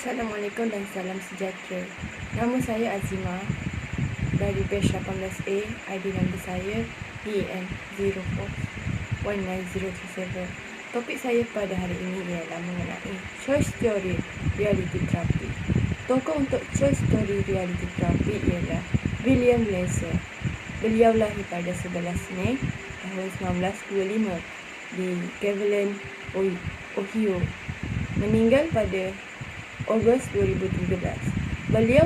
Assalamualaikum dan salam sejahtera. Nama saya Azima dari batch 18A. ID nombor saya EN041907. Topik saya pada hari ini ialah mengenai choice theory reality therapy. Tokoh untuk choice theory reality therapy ialah William Glasser. Beliau lahir pada 11 Mei tahun 1925 di Cleveland, Ohio. Meninggal pada Ogos 2013. Beliau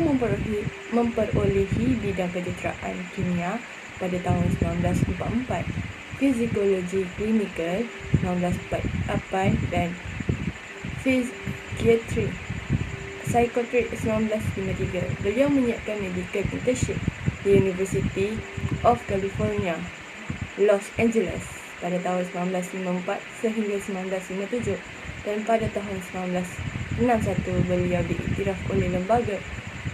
memperolehi bidang kedokteran kimia pada tahun 1944, fizikologi klinikal 1948 dan psikiatri 1953. Beliau menyiapkan medical internship di University of California, Los Angeles pada tahun 1954 sehingga 1957, dan pada tahun 1961 beliau diiktiraf oleh lembaga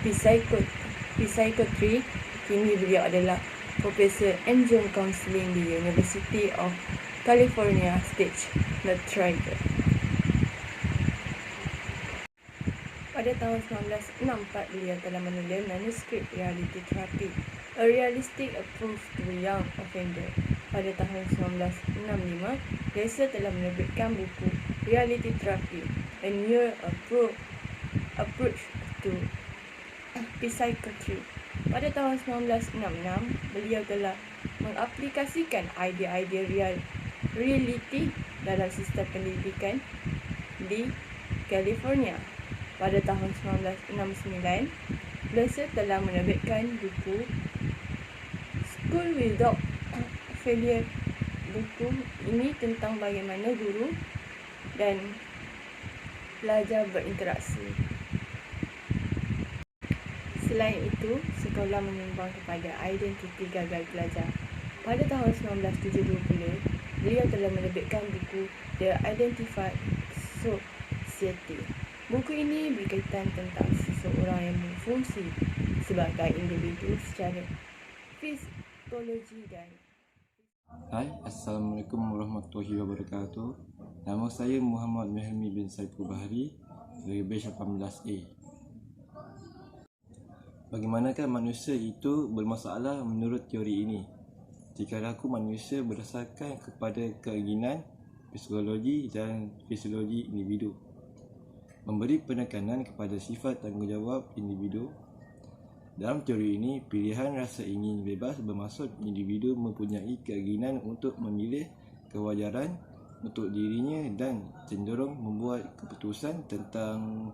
psikiatri. Kini beliau adalah Profesor Adjunct Counseling di University of California State Merced. Pada tahun 1964 beliau telah menulis manuskrip Reality Therapy, A Realistic Approach to Young Offender. Pada tahun 1965, Glasser telah menerbitkan buku Reality Therapy, A New Approach to Psychiatry. Pada tahun 1966, beliau telah mengaplikasikan idea-idea reality dalam sistem pendidikan di California. Pada tahun 1969, Glasser telah menerbitkan buku School Without Failure. Buku ini tentang bagaimana guru dan pelajar berinteraksi. Selain itu, sekolah menyumbang kepada identiti gagal pelajar. Pada tahun 1970, beliau telah menerbitkan buku The Identified Society. Buku ini berkaitan tentang seseorang yang berfungsi sebagai individu secara psikologi dan Hai, Assalamualaikum warahmatullahi wabarakatuh. Nama saya Muhammad Mehmi bin Saiful Bahari dari batch 18A. Bagaimanakah manusia itu bermasalah menurut teori ini? Tingkah laku manusia berdasarkan kepada keinginan, psikologi dan fisiologi individu. Memberi penekanan kepada sifat tanggungjawab individu. Dalam teori ini, pilihan rasa ingin bebas bermaksud individu mempunyai keinginan untuk memilih kewajaran untuk dirinya dan cenderung membuat keputusan tentang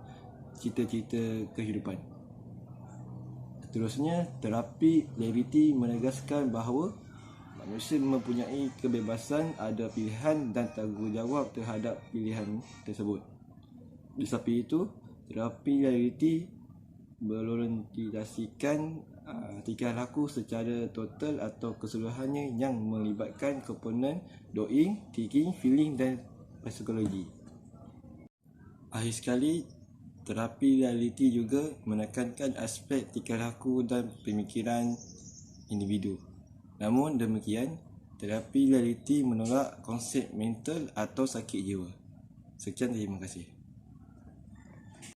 cita-cita kehidupan. Seterusnya, terapi reality menegaskan bahawa manusia mempunyai kebebasan, ada pilihan dan tanggungjawab terhadap pilihan tersebut. Di samping itu, terapi reality berorientasikan tingkah laku secara total atau keseluruhannya yang melibatkan komponen doing, thinking, feeling dan psikologi. Akhir sekali, terapi reality juga menekankan aspek tingkah laku dan pemikiran individu. Namun demikian, terapi reality menolak konsep mental atau sakit jiwa. Sekian, terima kasih.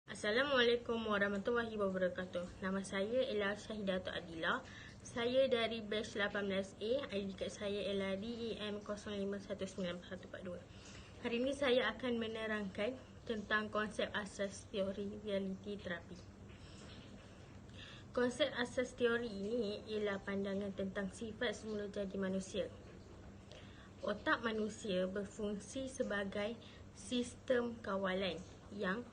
Assalamualaikum warahmatullahi wabarakatuh. Nama saya ialah Syahidatul Adila. Saya dari batch 18A. ID kad saya ialah DEM05194142. Hari ini saya akan menerangkan tentang konsep asas teori reality terapi. Konsep asas teori ini ialah pandangan tentang sifat semula jadi manusia. Otak manusia berfungsi sebagai sistem kawalan yang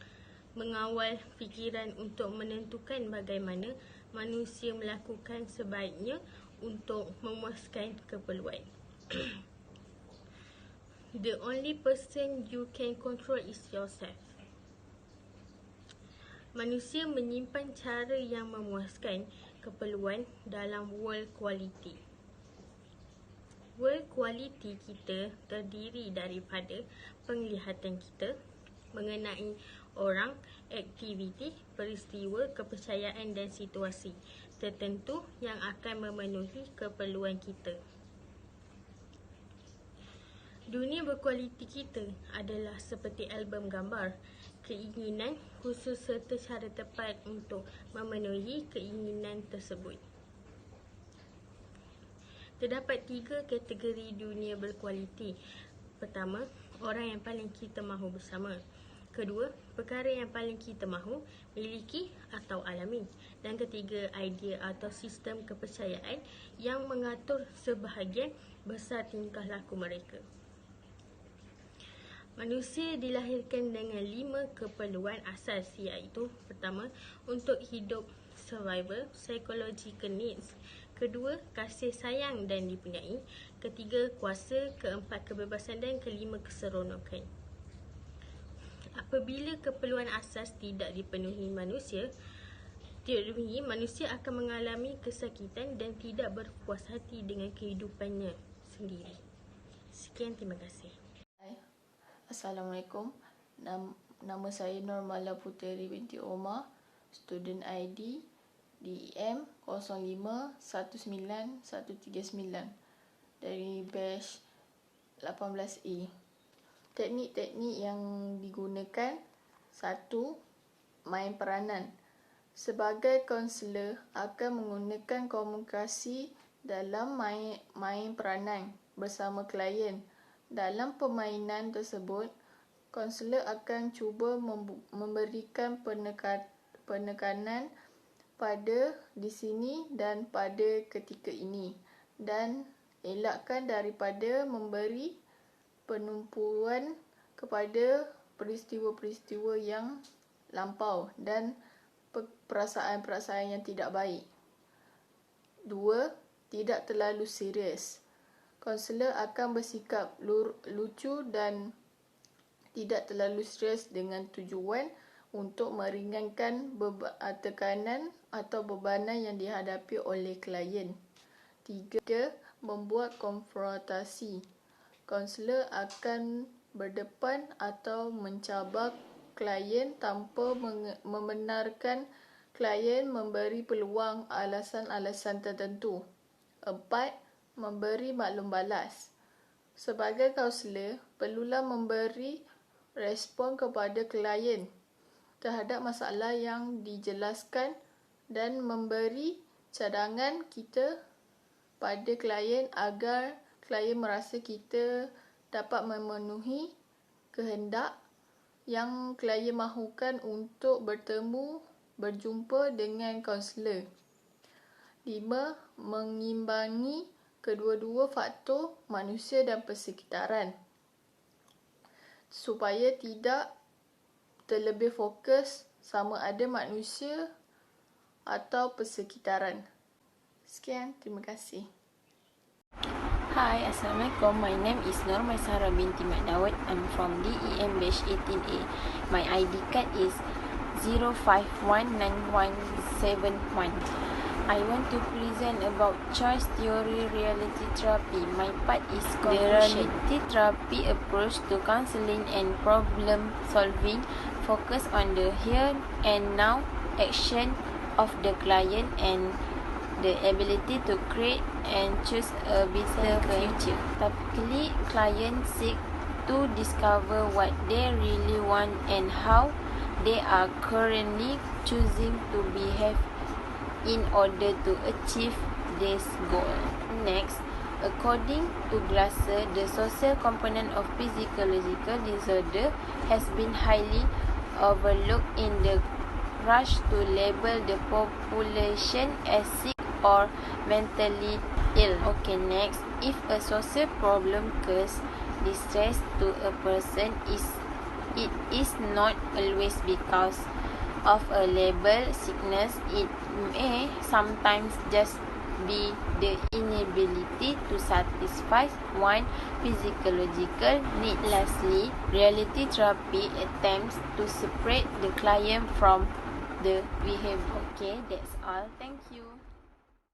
mengawal fikiran untuk menentukan bagaimana manusia melakukan sebaiknya untuk memuaskan keperluan. The only person you can control is yourself. Manusia menyimpan cara yang memuaskan keperluan dalam world quality. World quality kita terdiri daripada penglihatan kita mengenai orang, aktiviti, peristiwa, kepercayaan dan situasi tertentu yang akan memenuhi keperluan kita. Dunia berkualiti kita adalah seperti album gambar. Keinginan khusus serta cara tepat untuk memenuhi keinginan tersebut. Terdapat 3 kategori dunia berkualiti. Pertama, orang yang paling kita mahu bersama. Kedua, perkara yang paling kita mahu miliki atau alami. Dan ketiga, idea atau sistem kepercayaan yang mengatur sebahagian besar tingkah laku mereka. Manusia dilahirkan dengan 5 keperluan asas, iaitu pertama, untuk hidup, survival, psychological needs. Kedua, kasih sayang dan dipunyai. Ketiga, kuasa. Keempat, kebebasan. Dan kelima, keseronokan. Apabila keperluan asas tidak dipenuhi manusia akan mengalami kesakitan dan tidak berpuas hati dengan kehidupannya sendiri. Sekian, terima kasih. Assalamualaikum. Nama saya Normala Puteri binti Omar, student ID DEM 0519-139 dari batch 18A. Teknik-teknik yang digunakan: 1. Main peranan. Sebagai kaunselor akan menggunakan komunikasi dalam main peranan bersama klien. Dalam permainan tersebut, kaunselor akan cuba memberikan penekanan pada di sini dan pada ketika ini, dan elakkan daripada memberi penumpuan kepada peristiwa-peristiwa yang lampau dan perasaan-perasaan yang tidak baik. 2. Tidak terlalu serius. Kaunselor akan bersikap lucu dan tidak terlalu stres dengan tujuan untuk meringankan tekanan atau bebanan yang dihadapi oleh klien. 3. Membuat konfrontasi. Kaunselor akan berdepan atau mencabar klien tanpa membenarkan klien memberi peluang alasan-alasan tertentu. 4. Memberi maklum balas. Sebagai kaunselor, perlulah memberi respon kepada klien terhadap masalah yang dijelaskan dan memberi cadangan kita pada klien agar klien merasa kita dapat memenuhi kehendak yang klien mahukan untuk berjumpa dengan kaunselor. 5. Mengimbangi kedua-dua faktor manusia dan persekitaran supaya tidak terlebih fokus sama ada manusia atau persekitaran. Sekian, terima kasih. Hi, Assalamualaikum. My name is Nur Maisara binti Mat Dawud. I'm from DEM batch 18A. My ID card is 05191771. I want to present about choice theory reality therapy. My part is conclusion. The reality therapy approach to counseling and problem solving focus on the here and now action of the client and the ability to create and choose a better future. Typically, clients seek to discover what they really want and how they are currently choosing to behave in order to achieve this goal. Next, according to Glasser, the social component of physiological disorder has been highly overlooked in the rush to label the population as sick or mentally ill. Okay, next, if a social problem causes distress to a person, it is not always because of a label sickness. It may sometimes just be the inability to satisfy one physiological need. Lastly, reality therapy attempts to separate the client from the behavior. Okay, that's all. Thank you.